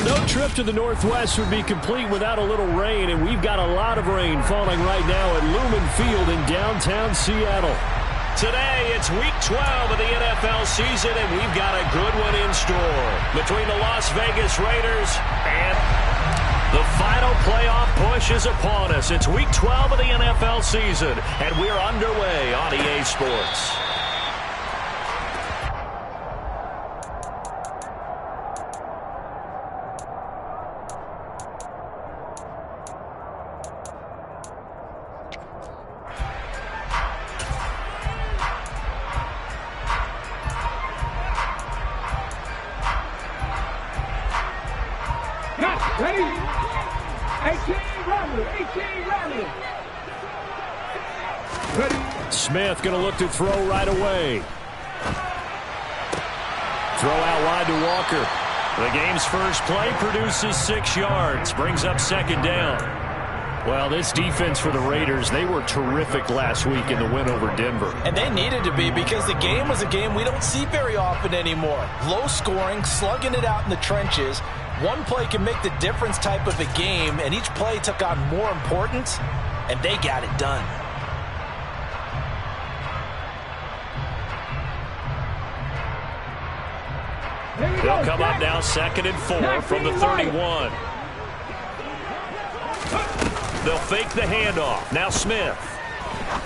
Well, no trip to the Northwest would be complete without a little rain, and we've got a lot of rain falling right now at Lumen Field in downtown Seattle. Today, it's Week 12 of the NFL season, and we've got a good one in store between the Las Vegas Raiders and the final playoff push is upon us. It's Week 12 of the NFL season, and we're underway on EA Sports. Ready? 18 running. Ready? Smith going to look to throw right away. Throw out wide to Walker. The game's first play produces 6 yards. Brings up second down. Well, this defense for the Raiders, they were terrific last week in the win over Denver. And they needed to be because the game was a game we don't see very often anymore. Low scoring, slugging it out in the trenches. One play can make the difference type of a game, and each play took on more importance, and they got it done. They'll come up now 2nd and 4 from the 31. They'll fake the handoff. Now Smith.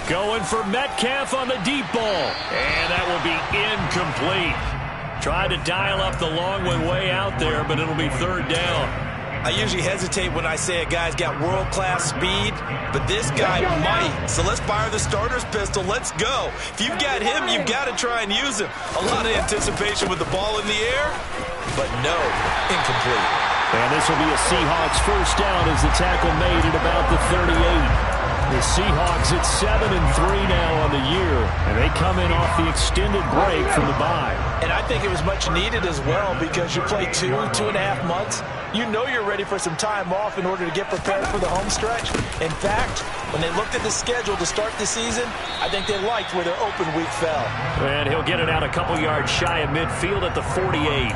Going for Metcalf on the deep ball. And that will be incomplete. Tried to dial up the long one way out there, but it'll be 3rd down. I usually hesitate when I say a guy's got world-class speed, but this guy might. So let's fire the starter's pistol. Let's go. If you've got him, you've got to try and use him. A lot of anticipation with the ball in the air, but no, incomplete. And this will be a Seahawks first down as the tackle made at about the 38. The Seahawks at 7-3 now on the year, and they come in off the extended break from the bye. And I think it was much needed as well because you play 2.5 months. You know you're ready for some time off in order to get prepared for the home stretch. In fact, when they looked at the schedule to start the season, I think they liked where their open week fell. And he'll get it out a couple yards shy of midfield at the 48.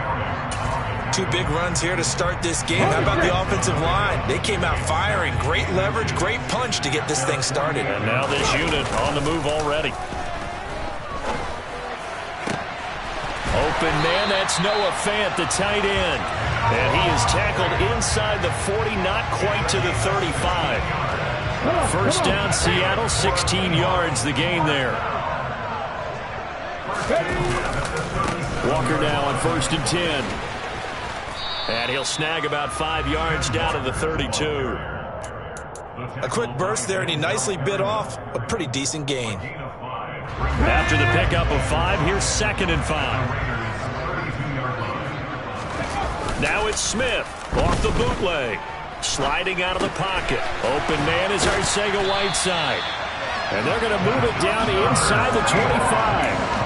2 big runs here to start this game. How about the offensive line? They came out firing. Great leverage, great punch to get this thing started. And now this unit on the move already. Open man, that's Noah Fant, the tight end. And he is tackled inside the 40, not quite to the 35. First down, Seattle, 16 yards the gain there. Walker now on 1st and 10. And he'll snag about 5 yards down to the 32. A quick burst there, and he nicely bit off a pretty decent gain. After the pickup of 5, here's 2nd and 5. Now it's Smith off the bootleg. Sliding out of the pocket. Open man is Arcega-Whiteside. And they're going to move it down to inside the 25.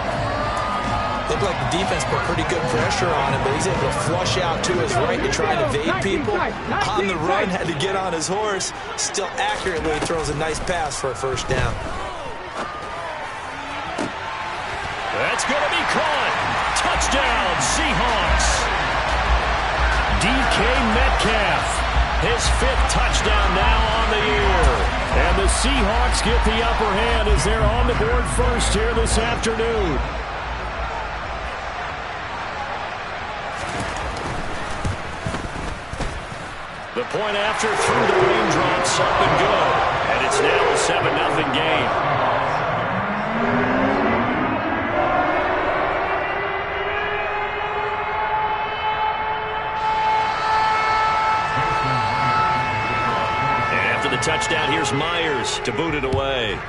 Looked like the defense put pretty good pressure on him, but he's able to flush out to his right to try and evade people. On the run, had to get on his horse. Still accurately throws a nice pass for a first down. That's going to be caught. Touchdown, Seahawks. DK Metcalf, his 5th touchdown now on the year. And the Seahawks get the upper hand as they're on the board first here this afternoon. The point after through the raindrops up and good. And it's now a 7-0 game. And after the touchdown, here's Myers to boot it away.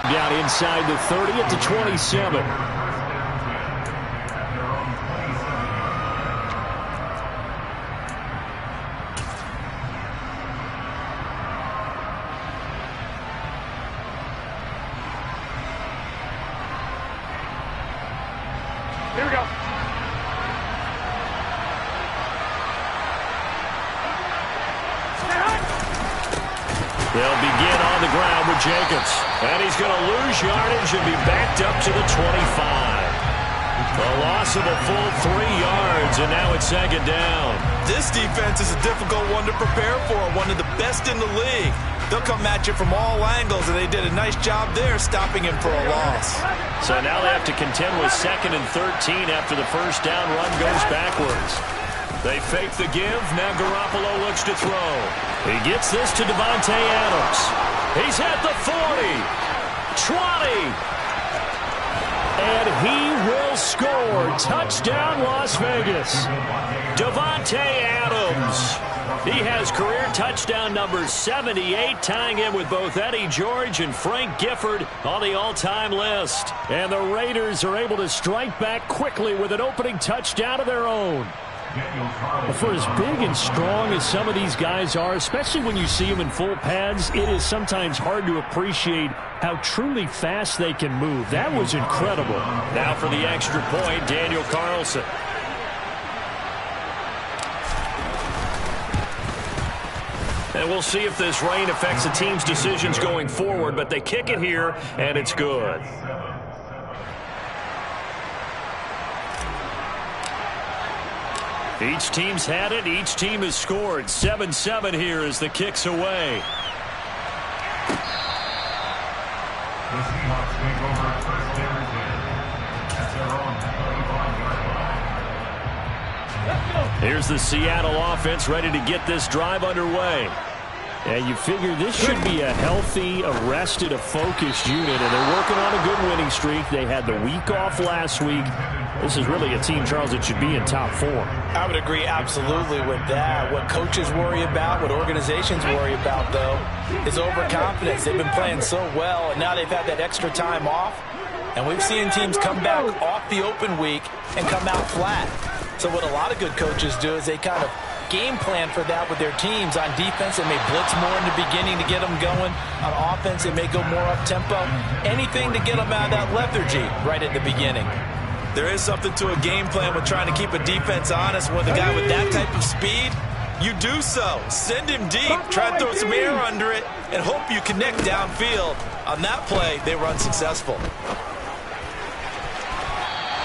Down inside the 30 at the 27. Here we go. They'll begin on the ground with Jacobs. And he's going to lose yardage and be backed up to the 25. A loss of a full 3 yards, and now it's second down. This defense is a difficult one to prepare for, one of the best in the league. They'll come at you from all angles, and they did a nice job there stopping him for a loss. So now they have to contend with 2nd and 13 after the first down run goes backwards. They fake the give. Now Garoppolo looks to throw. He gets this to Davante Adams. He's at the 40, 20. And he will score. Touchdown, Las Vegas. Davante Adams. He has career touchdown number 78, tying him with both Eddie George and Frank Gifford on the all-time list. And the Raiders are able to strike back quickly with an opening touchdown of their own. For as big and strong as some of these guys are, especially when you see them in full pads, it is sometimes hard to appreciate how truly fast they can move. That was incredible. Now for the extra point, Daniel Carlson. And we'll see if this rain affects the team's decisions going forward, but they kick it here, and it's good. Each team's had it. Each team has scored. 7-7 here as the kick's away. The Seahawks take over first down at their own 35-yard line. Here's the Seattle offense ready to get this drive underway. And you figure this should be a healthy, arrested, a focused unit, and they're working on a good winning streak. They had the week off last week. This is really a team, Charles, that should be in top 4. I would agree absolutely with that. What coaches worry about, what organizations worry about, though, is overconfidence. They've been playing so well, and now they've had that extra time off. And we've seen teams come back off the open week and come out flat. So what a lot of good coaches do is they kind of game plan for that with their teams. On defense, they may blitz more in the beginning to get them going. On offense, they may go more up-tempo. Anything to get them out of that lethargy right at the beginning. There is something to a game plan with trying to keep a defense honest. With a guy with that type of speed, you do so. Send him deep, try to throw some air under it, and hope you connect downfield. On that play, they were unsuccessful.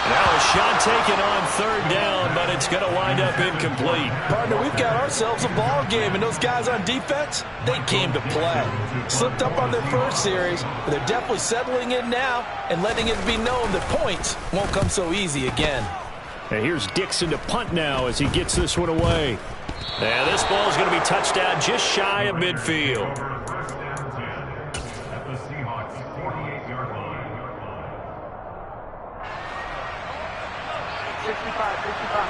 Now a shot taken on 3rd down, but it's going to wind up incomplete. Partner, we've got ourselves a ball game, and those guys on defense, they came to play. Slipped up on their first series, but they're definitely settling in now and letting it be known that points won't come so easy again. And here's Dixon to punt now as he gets this one away. And this ball is going to be touched down just shy of midfield. First down 10 at the Seahawks 48-yard line. 65, 65.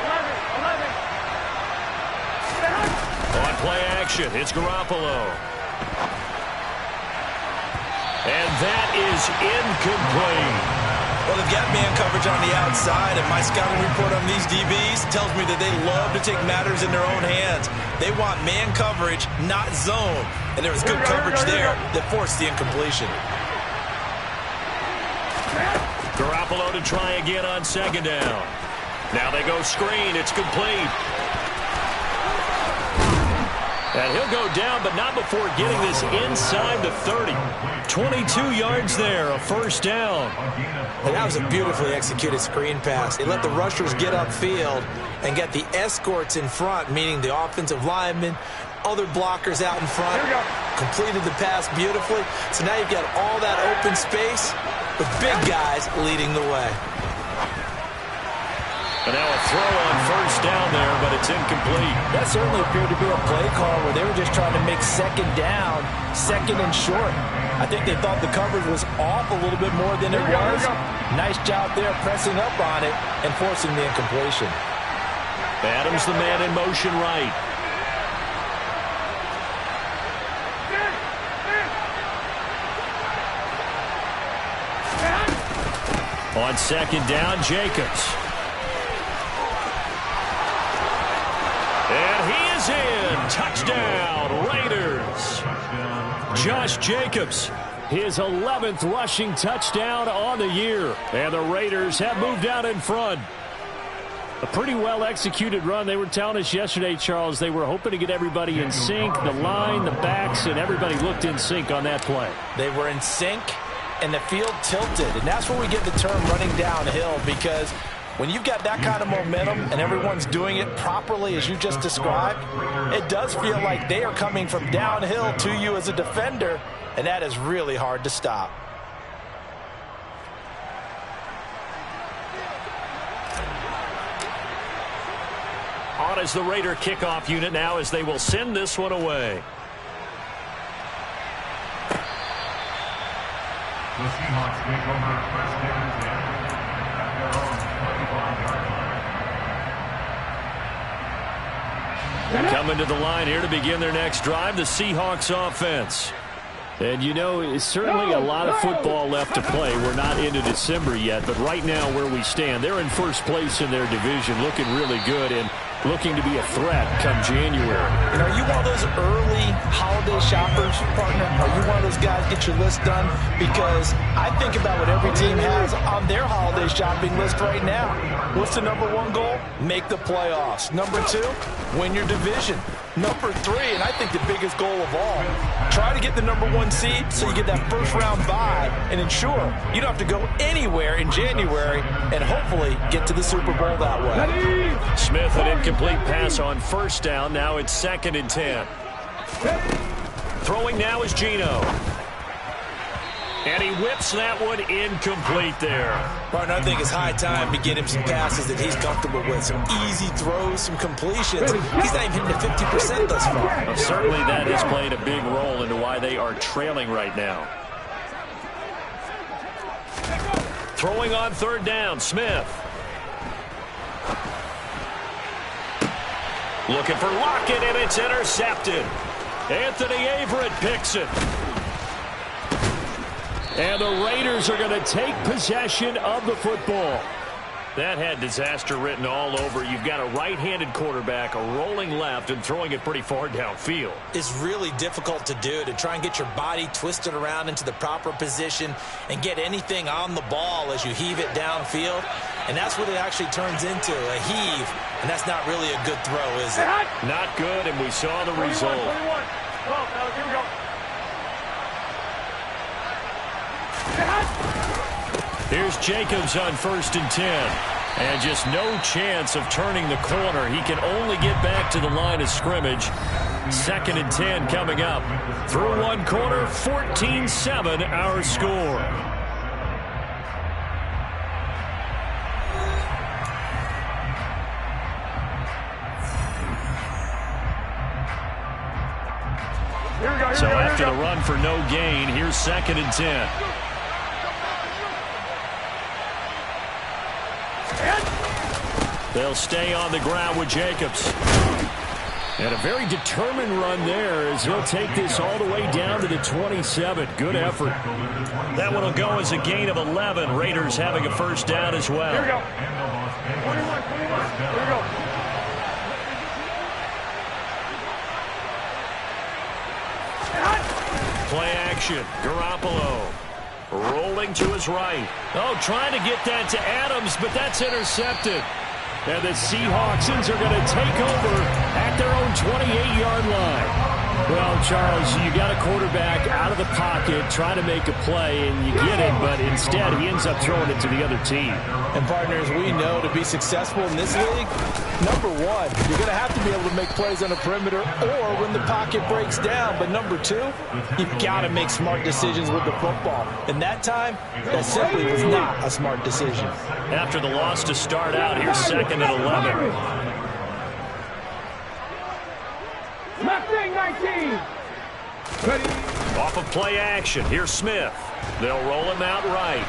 11. On play action, it's Garoppolo. And that is incomplete. Well, they've got man coverage on the outside, and my scouting report on these DBs tells me that they love to take matters in their own hands. They want man coverage, not zone. And there was good coverage there that forced the incompletion. Garoppolo to try again on 2nd down. Now they go screen. It's complete. And he'll go down, but not before getting this inside the 30. 22 yards there, a 1st down. And that was a beautifully executed screen pass. They let the rushers get upfield and get the escorts in front, meaning the offensive linemen, other blockers out in front. Completed the pass beautifully. So now you've got all that open space with big guys leading the way. And now a throw on 1st down there, but it's incomplete. That certainly appeared to be a play call where they were just trying to make 2nd down, 2nd and short. I think they thought the coverage was off a little bit more than it was. Nice job there pressing up on it and forcing the incompletion. Adams the man in motion right. On 2nd down, Jacobs. And he is in. Touchdown, Raiders. Josh Jacobs, his 11th rushing touchdown on the year. And the Raiders have moved out in front. A pretty well-executed run. They were telling us yesterday, Charles, they were hoping to get everybody in sync, the line, the backs, and everybody looked in sync on that play. They were in sync. and the field tilted. And that's where we get the term running downhill, because when you've got that kind of momentum and everyone's doing it properly as you just described, it does feel like they are coming from downhill to you as a defender, and that is really hard to stop. On is the Raider kickoff unit now as they will send this one away. The Seahawks take over first down and 10 at their own 25-yard line. Coming to the line here to begin their next drive, the Seahawks offense. And you know, it's certainly a lot of football left to play. We're not into December yet, but right now where we stand, they're in first place in their division, looking really good and looking to be a threat come January. And are you one of those early holiday shoppers, partner? Are you one of those guys get your list done? Because I think about what every team has on their holiday shopping list right now. What's the number one goal? Make the playoffs. Number two, win your division. Number three, and I think the biggest goal of all, try to get the number one seed so you get that first round bye and ensure you don't have to go anywhere in January and hopefully get to the Super Bowl that way. Smith, an incomplete pass on first down. Now it's 2nd and 10. Throwing now is Geno. And he whips that one incomplete there. Partner, I think it's high time to get him some passes that he's comfortable with. Some easy throws, some completions. He's not even hitting the 50% thus far. Well, certainly that has played a big role into why they are trailing right now. Throwing on 3rd down, Smith. Looking for Lockett, and it's intercepted. Anthony Averett picks it. And the Raiders are going to take possession of the football. That had disaster written all over. You've got a right-handed quarterback, a rolling left, and throwing it pretty far downfield. It's really difficult to do, to try and get your body twisted around into the proper position and get anything on the ball as you heave it downfield. And that's what it actually turns into, a heave. And that's not really a good throw, is it? Not good, and we saw the result. 21. Well, here we go. Here's Jacobs on 1st and 10. And just no chance of turning the corner. He can only get back to the line of scrimmage. 2nd and 10 coming up. Through one quarter, 14-7 our score. So after the run for no gain, here's 2nd and 10. They'll stay on the ground with Jacobs. And a very determined run there as he'll take this all the way down to the 27. Good effort. That one will go as a gain of 11. Raiders having a first down as well. Here we go. 21. Here we go. Play action. Garoppolo rolling to his right. Oh, trying to get that to Adams, but that's intercepted. And the Seahawksans are going to take over at their own 28-yard line. Well, Charles, you got a quarterback out of the pocket trying to make a play, and you get it, but instead he ends up throwing it to the other team. And partners, we know to be successful in this league, number one, you're going to have to be able to make plays on the perimeter or when the pocket breaks down. But number two, you've got to make smart decisions with the football. And that time, that simply was not a smart decision. After the loss to start out, here's 2nd and 11. Mustang 19. Ready. Off of play action, here's Smith. They'll roll him out right.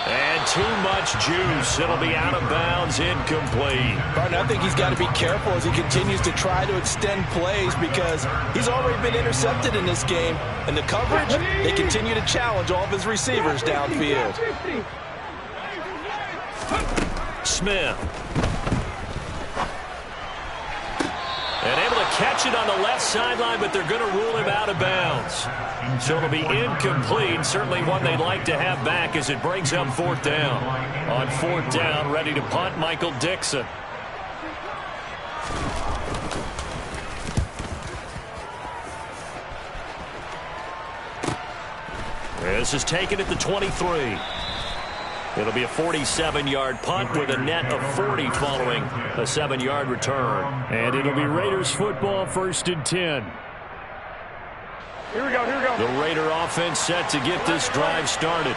And too much juice. It'll be out of bounds, incomplete. Barton, I think he's got to be careful as he continues to try to extend plays because he's already been intercepted in this game. And the coverage, they continue to challenge all of his receivers downfield. Smith. And able to catch it on the left sideline, but they're going to rule him out of bounds. So it'll be incomplete. Certainly one they'd like to have back as it brings up 4th down. On 4th down, ready to punt, Michael Dixon. This is taken at the 23. It'll be a 47-yard punt with a net of 40 following a 7-yard return. And it'll be Raiders football, 1st and 10. Here we go, here we go. The Raider offense set to get this drive started.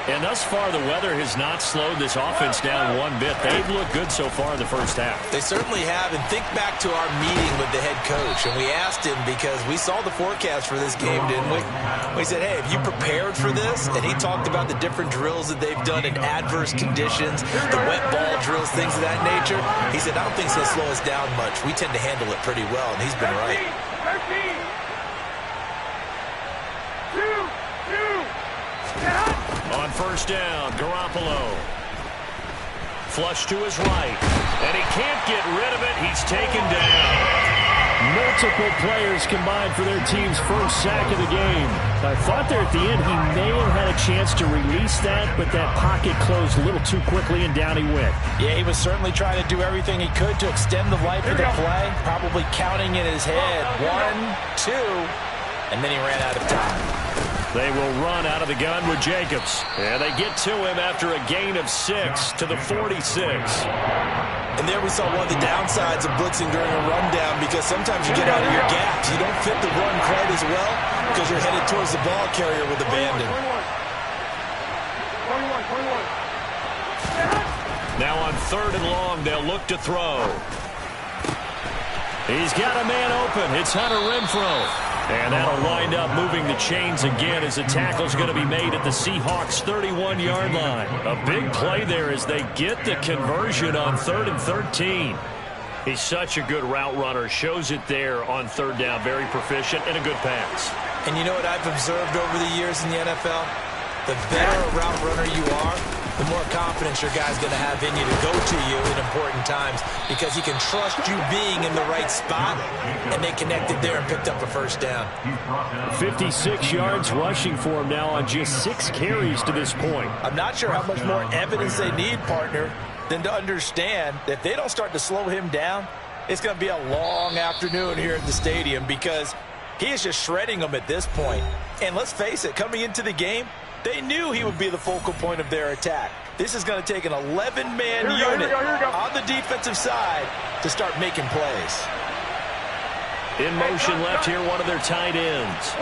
And thus far, the weather has not slowed this offense down one bit. They've looked good so far in the first half. They certainly have. And think back to our meeting with the head coach. And we asked him, because we saw the forecast for this game, didn't we? We said, hey, have you prepared for this? And he talked about the different drills that they've done in adverse conditions, the wet ball drills, things of that nature. He said, I don't think it's going to slow us down much. We tend to handle it pretty well, and he's been right. 13. 2. On first down, Garoppolo. Flush to his right. And he can't get rid of it. He's taken down. Multiple players combined for their team's first sack of the game. I thought there at the end he may have had a chance to release that, but that pocket closed a little too quickly, and down he went. Yeah, he was certainly trying to do everything he could to extend the life of the play, probably counting in his head 1, 2, and then he ran out of time. They will run out of the gun with Jacobs. And they get to him after a gain of 6 to the 46. And there we saw one of the downsides of blitzing during a rundown, because sometimes you get out of your gaps. You don't fit the run quite as well because you're headed towards the ball carrier with abandon. 21. Now on 3rd and long, they'll look to throw. He's got a man open. It's Hunter Renfrow. And that'll wind up moving the chains again as the tackle's going to be made at the Seahawks' 31-yard line. A big play there as they get the conversion on 3rd and 13. He's such a good route runner. Shows it there on 3rd down. Very proficient and a good pass. And you know what I've observed over the years in the NFL? The better a route runner you are, the more confidence your guy's going to have in you to go to you in important times, because he can trust you being in the right spot, and they connected there and picked up a first down. 56 yards rushing for him now on just 6 carries to this point. I'm not sure how much more evidence they need, partner, than to understand that if they don't start to slow him down, it's going to be a long afternoon here at the stadium, because he is just shredding them at this point. And let's face it, coming into the game, they knew he would be the focal point of their attack. This is going to take an 11-man unit on the defensive side to start making plays. In motion left here, one of their tight ends.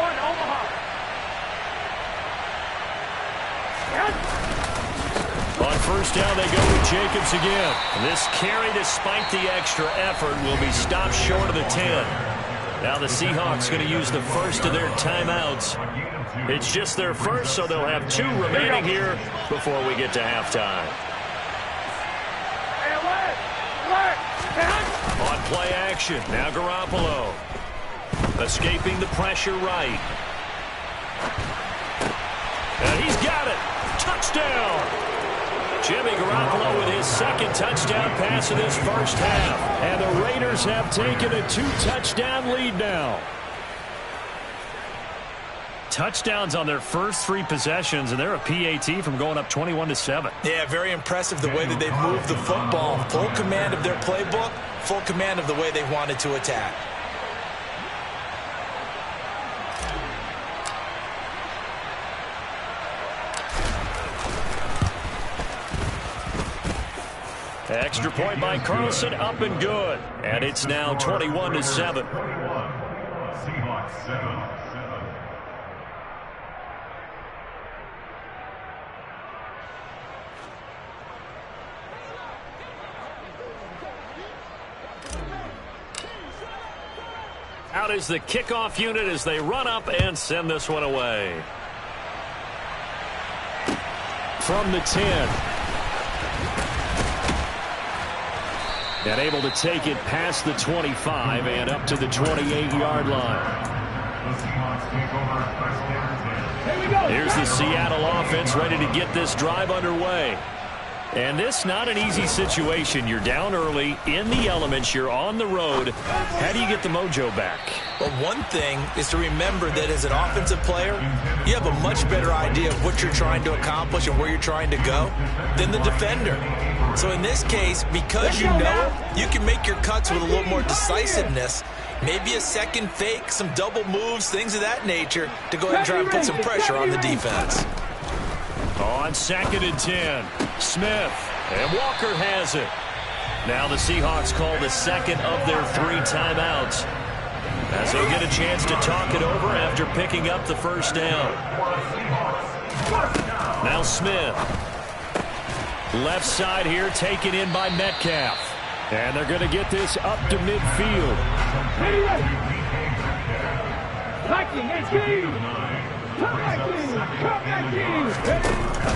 On first down, they go with Jacobs again. This carry, despite the extra effort, will be stopped short of the 10. Now the Seahawks going to use the first of their timeouts. It's just their first, so they'll have 2 remaining here before we get to halftime. On play action, now Garoppolo. Escaping the pressure right. And he's got it. Touchdown! Jimmy Garoppolo with his 2nd touchdown pass of this first half. And the Raiders have taken a 2-touchdown lead now. Touchdowns on their first 3 possessions, and they're a PAT from going up 21-7. Yeah, very impressive the way that they've moved the football. Full command of their playbook, full command of the way they wanted to attack. Extra point by Carlson, up and good. And it's now 21-7. Seahawks 7. Out is the kickoff unit as they run up and send this one away. From the 10. And able to take it past the 25 and up to the 28-yard line. Here's the Seattle offense ready to get this drive underway. And this not an easy situation. You're down early, in the elements, you're on the road. How do you get the mojo back? Well, one thing is to remember that as an offensive player, you have a much better idea of what you're trying to accomplish and where you're trying to go than the defender. So in this case, because you know it, you can make your cuts with a little more decisiveness Maybe a second fake, some double moves, things of that nature to go ahead and try and put some pressure on the defense. On 2nd and 10, Smith, and Walker has it. Now the Seahawks call the second of their 3 timeouts, as they'll get a chance to talk it over after picking up the first down. Now Smith. Left side here taken in by Metcalf. And they're going to get this up to midfield.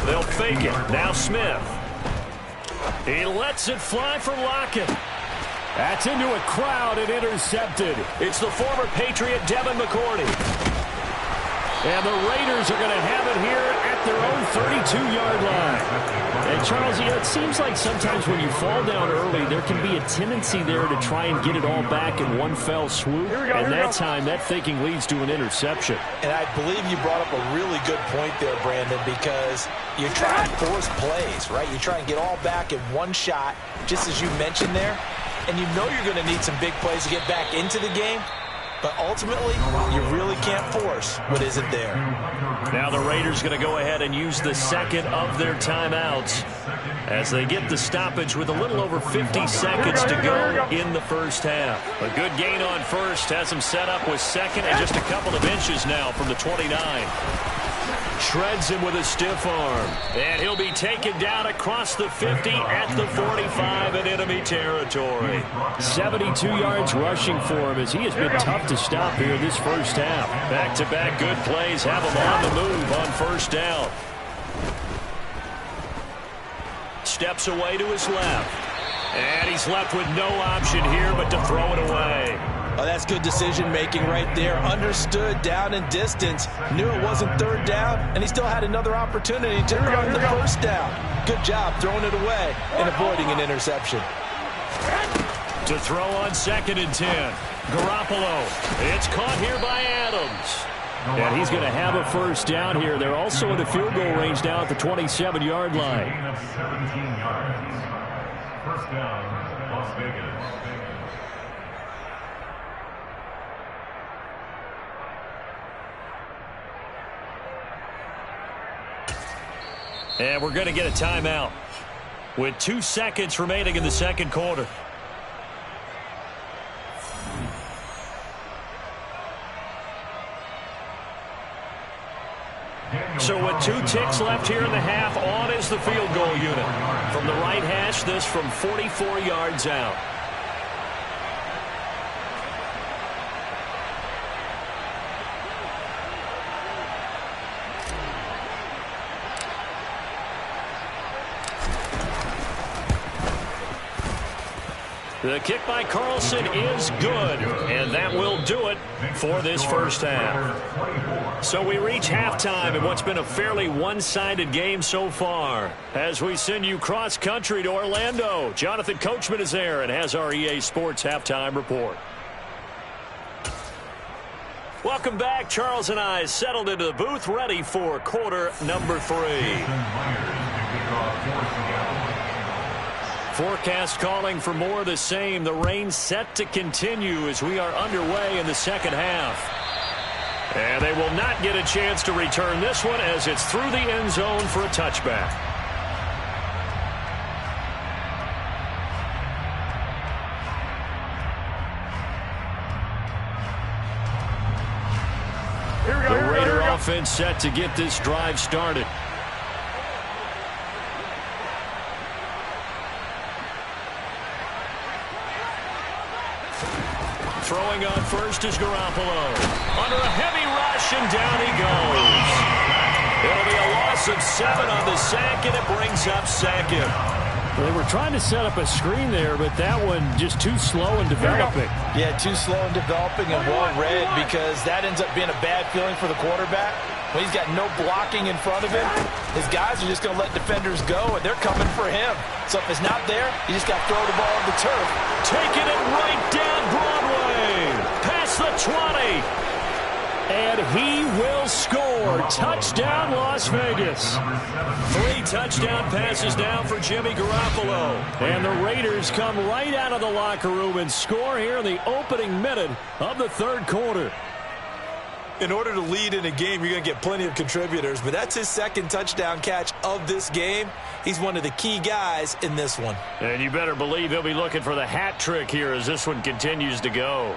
They'll fake it. Now Smith. He lets it fly for Lockett. That's into a crowd and intercepted. It's the former Patriot Devin McCourty. And the Raiders are going to have it here at their own 32-yard line. And Charles, it seems like sometimes when you fall down early, there can be a tendency there to try and get it all back in one fell swoop. And that time, that thinking leads to an interception. And I believe you brought up a really good point there, Brandon, because you're trying to force plays, right? You try and get all back in one shot, just as you mentioned there. And you know you're going to need some big plays to get back into the game. But ultimately, you really can't force what isn't there. Now the Raiders going to go ahead and use the second of their timeouts as they get the stoppage with a little over 50 seconds to go in the first half. A good gain on first has them set up with second and just a couple of inches now from the 29. Shreds him with a stiff arm. And he'll be taken down across the 50 at the 45 in enemy territory. 72 yards rushing for him as he has been tough to stop here this first half. Back-to-back good plays have him on the move on first down. Steps away to his left. And he's left with no option here but to throw it away. Oh, that's good decision-making right there. Understood down and distance. Knew it wasn't third down, and he still had another opportunity to earn the first down. Good job throwing it away and avoiding an interception. To throw on 2nd and 10. Garoppolo. It's caught here by Adams. And he's going to have a first down here. They're also in the field goal range now at the 27-yard line. 17 yards. First down, Las Vegas. And we're going to get a timeout with 2 seconds remaining in the second quarter. So with 2 ticks left here in the half, on is the field goal unit. From the right hash, this from 44 yards out. The kick by Carlson is good, and that will do it for this first half. So we reach halftime in what's been a fairly one-sided game so far. As we send you cross-country to Orlando, Jonathan Coachman is there and has our EA Sports halftime report. Welcome back. Charles and I settled into the booth, ready for quarter number 3. Forecast calling for more of the same. The rain set to continue as we are underway in the second half. And they will not get a chance to return this one as it's through the end zone for a touchback. The Raider offense set to get this drive started. Throwing on first is Garoppolo. Under a heavy rush, and down he goes. It'll be a loss of 7 on the sack, and it brings up second. They were trying to set up a screen there, but that one just too slow in developing. Yeah, too slow in developing and well read, because that ends up being a bad feeling for the quarterback. When he's got no blocking in front of him, his guys are just going to let defenders go, and they're coming for him. So if it's not there, you just got to throw the ball on the turf. Taking it right down Broadway. Past the 20. And he will score. Touchdown, Las Vegas. 3 touchdown passes now for Jimmy Garoppolo. And the Raiders come right out of the locker room and score here in the opening minute of the third quarter. In order to lead in a game, you're going to get plenty of contributors, but that's his second touchdown catch of this game. He's one of the key guys in this one. And you better believe he'll be looking for the hat trick here as this one continues to go.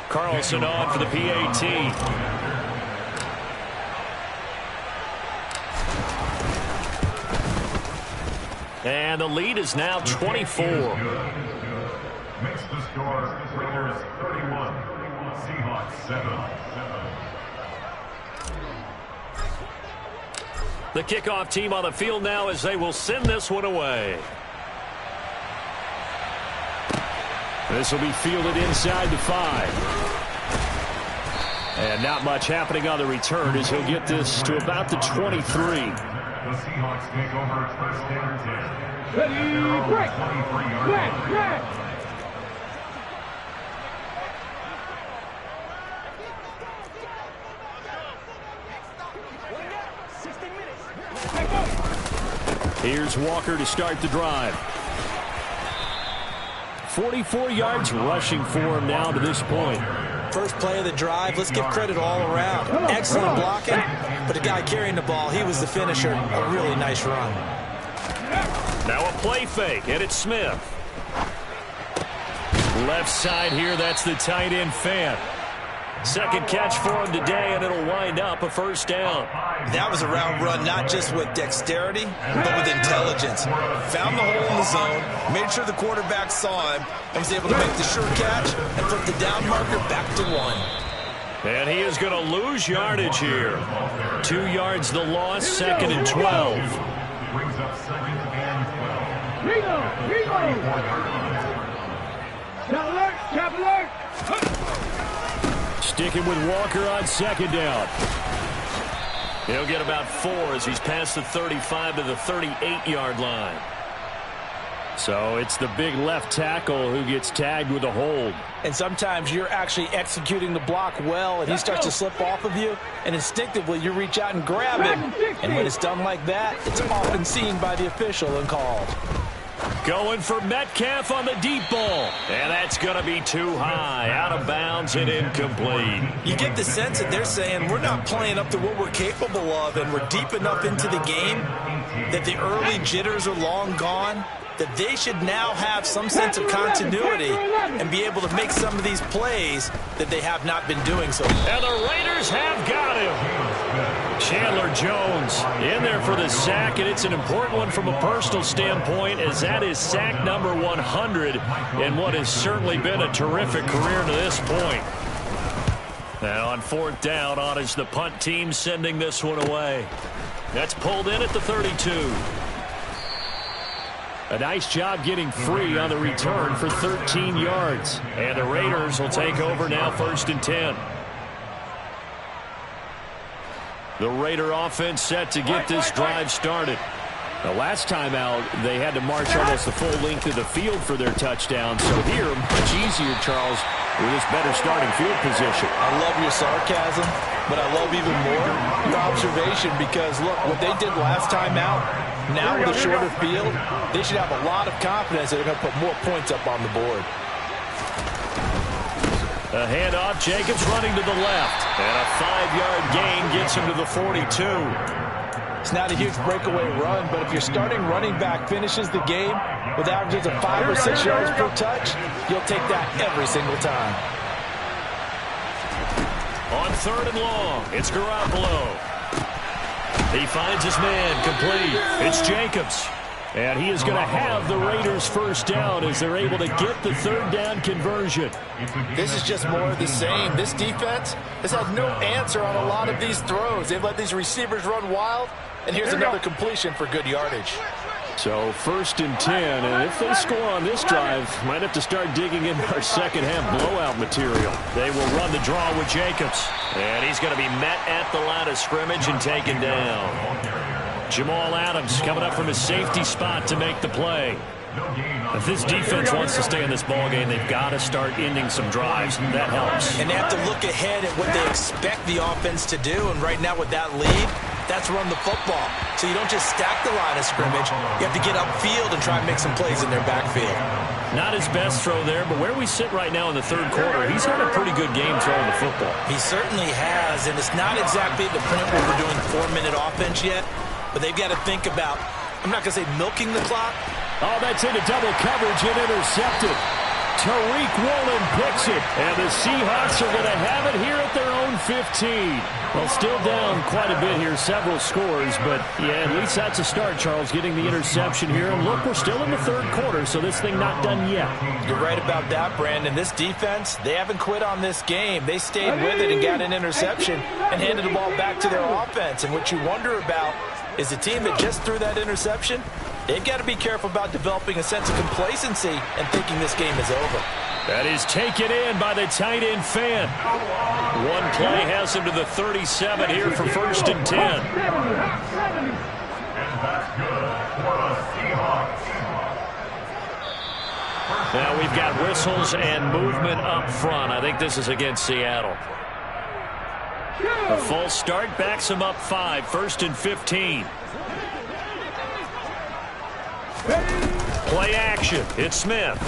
Carlson on for the PAT. And the lead is now 24. Makes the score Raiders 31, Seahawks 7. The kickoff team on the field now as they will send this one away. This will be fielded inside the 5. And not much happening on the return as he'll get this to about the 23. The Seahawks take over first and 10. Ready, break. 23-yard Break. Here's Walker to start the drive. 44 yards rushing for him now to this point. First play of the drive, let's give credit all around. Excellent blocking, but the guy carrying the ball, he was the finisher. A really nice run. Now a play fake, and it's Smith. Left side here, that's the tight end Fant. Second catch for him today, and it'll wind up a first down. That was a route run, not just with dexterity, but with intelligence. Found the hole in the zone, made sure the quarterback saw him, and was able to make the sure catch and flip the down marker back to 1. And he is going to lose yardage here. 2 yards the loss, second and 12. Brings up second and 12. Rigo. Cap alert. Sticking with Walker on second down. He'll get about 4 as he's past the 35 to the 38-yard line. So it's the big left tackle who gets tagged with a hold. And sometimes you're actually executing the block well, and he starts to slip off of you, and instinctively you reach out and grab him. And when it's done like that, it's often seen by the official and called. Going for Metcalf on the deep ball. And that's going to be too high. Out of bounds and incomplete. You get the sense that they're saying we're not playing up to what we're capable of, and we're deep enough into the game that the early jitters are long gone, that they should now have some sense of continuity and be able to make some of these plays that they have not been doing so. And the Raiders have got him. Chandler Jones in there for the sack, and it's an important one from a personal standpoint, as that is sack number 100 in what has certainly been a terrific career to this point. Now on fourth down, on is the punt team sending this one away. That's pulled in at the 32. A nice job getting free on the return for 13 yards. And the Raiders will take over now, first and 10. The Raider offense set to get this drive started. The last time out, they had to march almost the full length of the field for their touchdown. So here, much easier, Charles, with this better starting field position. I love your sarcasm, but I love even more your observation, because, look, what they did last time out, now with a shorter field, they should have a lot of confidence that they're going to put more points up on the board. A handoff, Jacobs running to the left. And a 5-yard gain gets him to the 42. It's not a huge breakaway run, but if your starting running back finishes the game with averages of 5 or 6 yards per touch, you'll take that every single time. On third and long, it's Garoppolo. He finds his man complete. It's Jacobs. And he is going to have the Raiders first down as they're able to get the third down conversion. This is just more of the same. This defense has had no answer on a lot of these throws. They've let these receivers run wild, and here's another completion for good yardage. So 1st and 10, and if they score on this drive, might have to start digging in our second half blowout material. They will run the draw with Jacobs. And he's going to be met at the line of scrimmage and taken down. Jamal Adams coming up from his safety spot to make the play. If this defense wants to stay in this ballgame, they've got to start ending some drives. That helps. And they have to look ahead at what they expect the offense to do. And right now with that lead, that's run the football. So you don't just stack the line of scrimmage. You have to get upfield and try and make some plays in their backfield. Not his best throw there, but where we sit right now in the third quarter, he's had a pretty good game throwing the football. He certainly has, and it's not exactly the point where we're doing 4-minute offense yet, but they've got to think about, I'm not going to say milking the clock. Oh, that's into double coverage and intercepted. Tariq Woolen picks it, and the Seahawks are going to have it here at their own 15. Well, still down quite a bit here, several scores, but yeah, at least that's a start, Charles, getting the interception here. And look, we're still in the third quarter, so this thing not done yet. You're right about that, Brandon. This defense, they haven't quit on this game. They stayed with it and got an interception and handed the ball back to their offense. And what you wonder about is the team that just threw that interception, they've got to be careful about developing a sense of complacency and thinking this game is over. That is taken in by the tight end Fan. One play has him to the 37 here for 1st and 10. And that's good for the Seahawks. Now we've got whistles and movement up front. I think this is against Seattle. A false start backs him up 5, 1st and 15. Play action. It's Smith.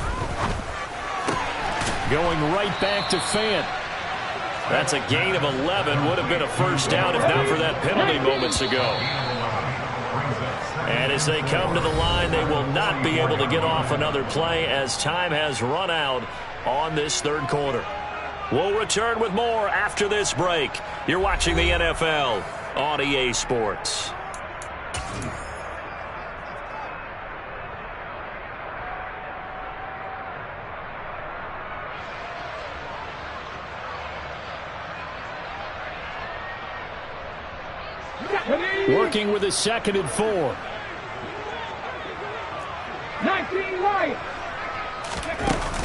Going right back to Fan. That's a gain of 11. Would have been a first down if not for that penalty moments ago. And as they come to the line, they will not be able to get off another play as time has run out on this third quarter. We'll return with more after this break. You're watching the NFL on EA Sports. Working with a 2nd and 4. 19 right.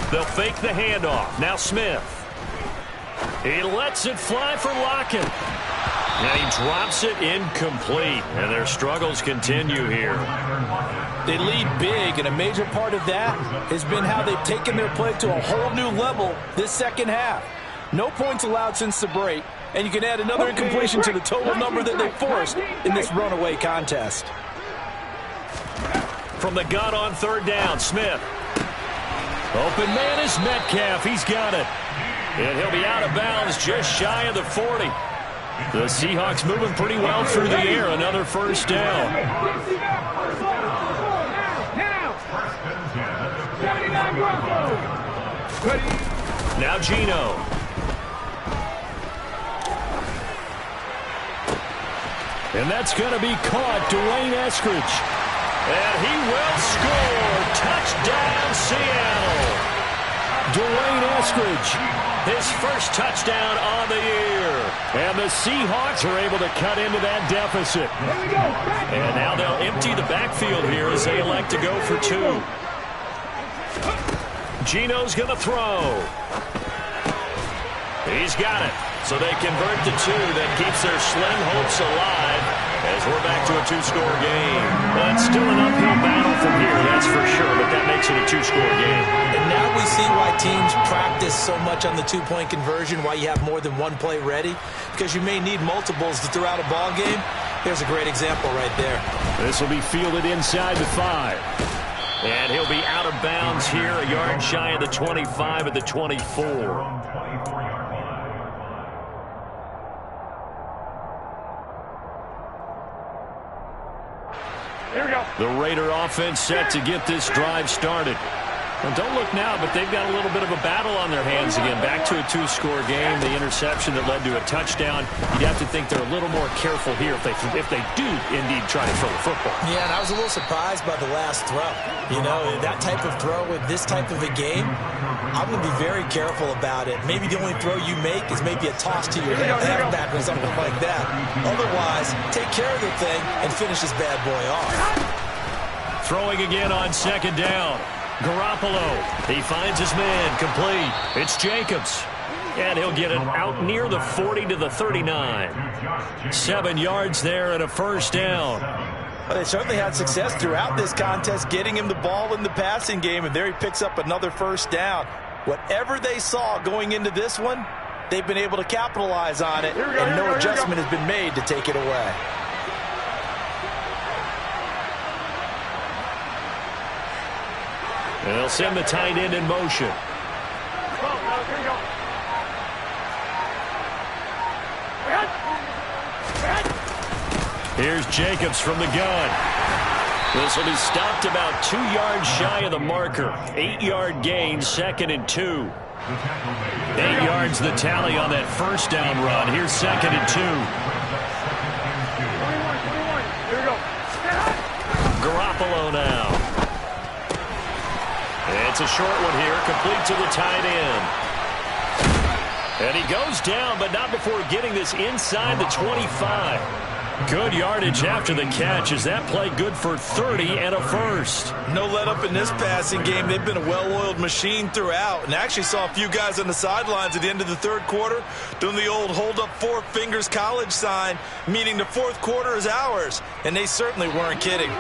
They'll fake the handoff. Now Smith. He lets it fly for Lockett. And he drops it incomplete. And their struggles continue here. They lead big, and a major part of that has been how they've taken their play to a whole new level this second half. No points allowed since the break, and you can add another incompletion to the total number that they forced in this runaway contest. From the gun on 3rd down, Smith. Open man is Metcalf. He's got it. And he'll be out of bounds just shy of the 40. The Seahawks moving pretty well through the air. Another first down. Now Geno. And that's going to be caught. Dwayne Eskridge. And he will score. Touchdown, Seattle. Dwayne Eskridge, his first touchdown on the year. And the Seahawks are able to cut into that deficit. And now they'll empty the backfield here as they elect to go for 2. Geno's going to throw. He's got it. So they convert to 2. That keeps their slim hopes alive as we're back to a 2-score game. Well, it's still an uphill battle from here, that's for sure, but that makes it a 2-score game. And now we see why teams practice so much on the 2-point conversion, why you have more than one play ready, because you may need multiples to throw out a ball game. There's a great example right there. This will be fielded inside the 5. And he'll be out of bounds here, a yard shy of the 25 at the 24. Here we go. The Raider offense set to get this drive started. Well, don't look now, but they've got a little bit of a battle on their hands again. Back to a two-score game. The interception that led to a touchdown. You'd have to think they're a little more careful here if they do indeed try to throw the football. Yeah, and I was a little surprised by the last throw. You know, that type of throw in this type of a game, I'm going to be very careful about it. Maybe the only throw you make is maybe a toss to your halfback or something like that. Otherwise, take care of the thing and finish this bad boy off. Throwing again on second down. Garoppolo, he finds his man, complete. It's Jacobs, and he'll get it out near the 40 to the 39. 7 yards there and a first down. Well, they certainly had success throughout this contest getting him the ball in the passing game, and there he picks up another first down. Whatever they saw going into this one, they've been able to capitalize on it, and no adjustment has been made to take it away. And they'll send the tight end in motion. Here's Jacobs from the gun. This will be stopped about 2 yards shy of the marker. 8-yard gain, 2nd and 2. 8 yards the tally on that first down run. Here's 2nd and 2. Garoppolo now. It's a short one here, complete to the tight end. And he goes down, but not before getting this inside the 25. Good yardage after the catch. Is that play good for 30 and a first? No let up in this passing game. They've been a well-oiled machine throughout. And I actually saw a few guys on the sidelines at the end of the third quarter doing the old hold up 4 fingers college sign, meaning the fourth quarter is ours. And they certainly weren't kidding.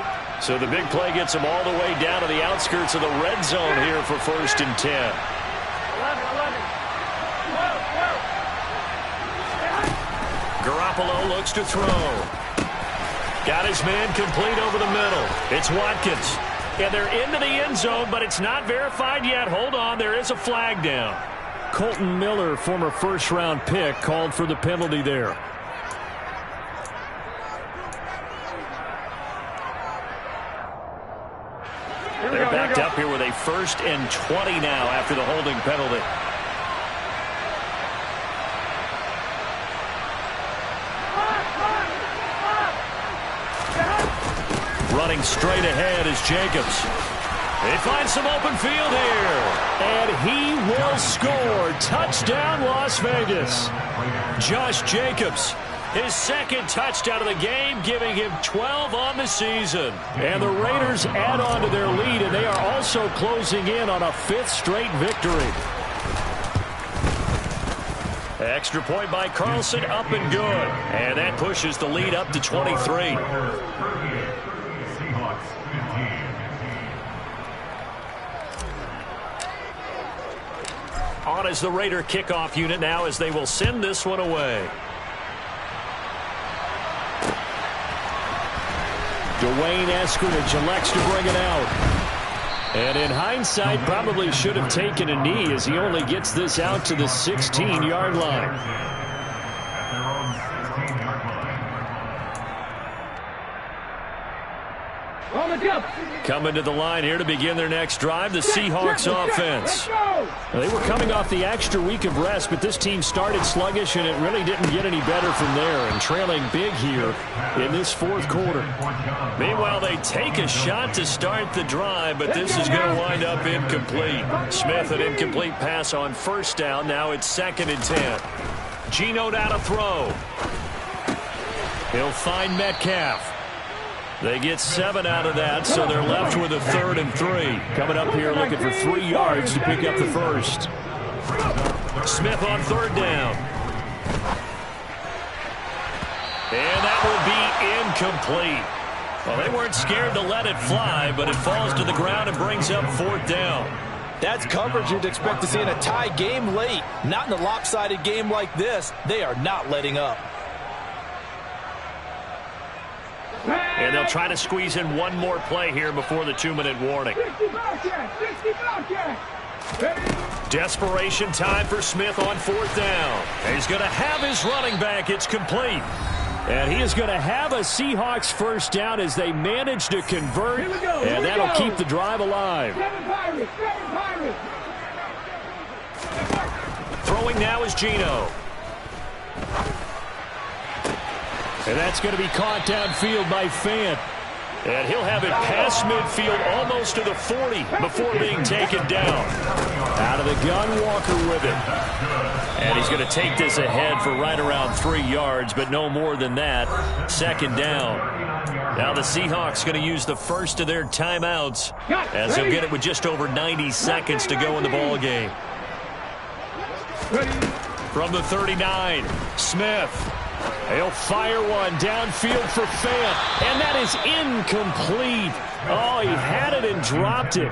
So the big play gets them all the way down to the outskirts of the red zone here for 1st and 10. Garoppolo looks to throw. Got his man complete over the middle. It's Watkins. And they're into the end zone, but it's not verified yet. Hold on, there is a flag down. Colton Miller, former first-round pick, called for the penalty there. They're backed up here with a 1st and 20 now after the holding penalty. Running straight ahead is Jacobs. They find some open field here. And he will score. Touchdown, Las Vegas. Josh Jacobs, his 2nd touchdown of the game, giving him 12 on the season. And the Raiders add on to their lead, and they are also closing in on a 5th straight victory. Extra point by Carlson, up and good. And that pushes the lead up to 23. On as the Raider kickoff unit now as they will send this one away. Dwayne Eskridge elects to bring it out. And in hindsight, probably should have taken a knee as he only gets this out to the 16-yard line. Coming to the line here to begin their next drive, the Seahawks offense. They were coming off the extra week of rest, but this team started sluggish, and it really didn't get any better from there, and trailing big here in this 4th quarter. Meanwhile, they take a shot to start the drive, but this is going to wind up incomplete. Smith, an incomplete pass on 1st down. Now it's 2nd and 10. Geno down to throw. He'll find Metcalf. They get 7 out of that, so they're left with a 3rd and 3. Coming up here looking for 3 yards to pick up the first. Smith on 3rd down. And that will be incomplete. Well, they weren't scared to let it fly, but it falls to the ground and brings up 4th down. That's coverage you'd expect to see in a tie game late. Not in a lopsided game like this. They are not letting up. And they'll try to squeeze in one more play here before the 2-minute warning. Desperation time for Smith on 4th down. And he's going to have his running back. It's complete. And he is going to have a Seahawks first down as they manage to convert. And that'll keep the drive alive. Throwing now is Geno. And that's going to be caught downfield by Fant. And he'll have it past midfield almost to the 40 before being taken down. Out of the gun, Walker with it. And he's going to take this ahead for right around 3 yards, but no more than that. Second down. Now the Seahawks going to use the first of their timeouts as they'll get it with just over 90 seconds to go in the ball game. From the 39, Smith. He'll fire one downfield for Fant, and that is incomplete. Oh, he had it and dropped it.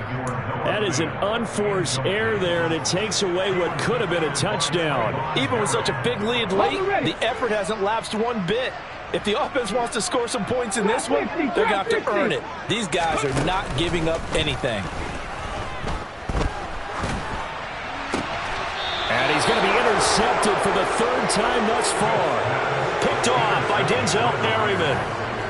That is an unforced error there, and it takes away what could have been a touchdown. Even with such a big lead late, the effort hasn't lapsed one bit. If the offense wants to score some points in this one, they're going to have to earn it. These guys are not giving up anything. And he's going to be intercepted for the third time thus far. Picked off by Denzel Merriman.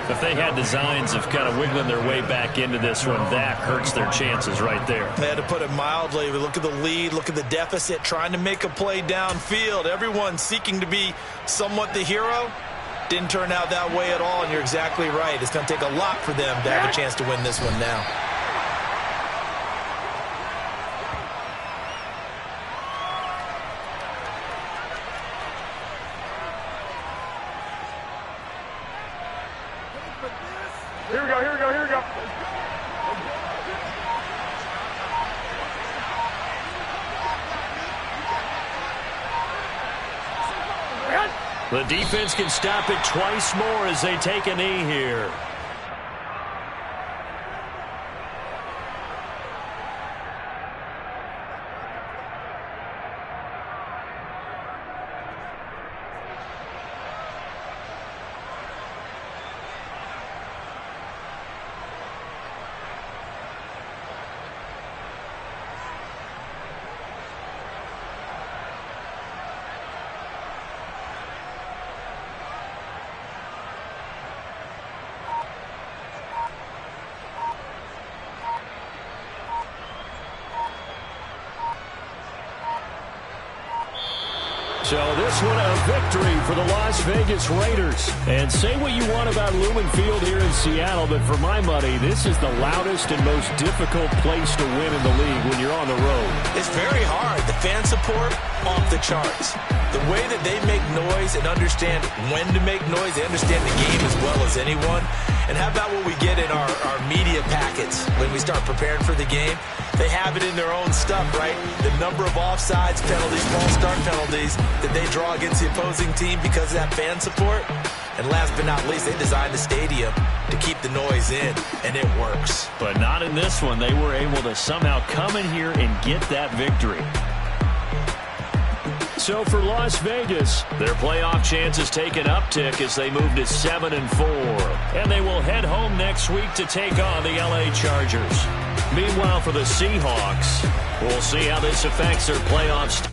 If they had designs of kind of wiggling their way back into this one, that hurts their chances right there. They had to put it mildly. Look at the lead, look at the deficit, trying to make a play downfield. Everyone seeking to be somewhat the hero. Didn't turn out that way at all, and you're exactly right. It's going to take a lot for them to have a chance to win this one now. Here we go, here we go, here we go. The defense can stop it twice more as they take a knee here. So this one a victory for the Las Vegas Raiders. And say what you want about Lumen Field here in Seattle, but for my money, this is the loudest and most difficult place to win in the league when you're on the road. It's very hard. The fan support, off the charts. The way that they make noise and understand when to make noise, they understand the game as well as anyone. And how about what we get in our media packets when we start preparing for the game? They have it in their own stuff, right? The number of offsides penalties, false start penalties that they draw against the opposing team because of that fan support. And last but not least, they designed the stadium to keep the noise in, and it works. But not in this one. They were able to somehow come in here and get that victory. So for Las Vegas, their playoff chances take an uptick as they move to 7-4. And they will head home next week to take on the LA Chargers. Meanwhile, for the Seahawks, we'll see how this affects their playoffs.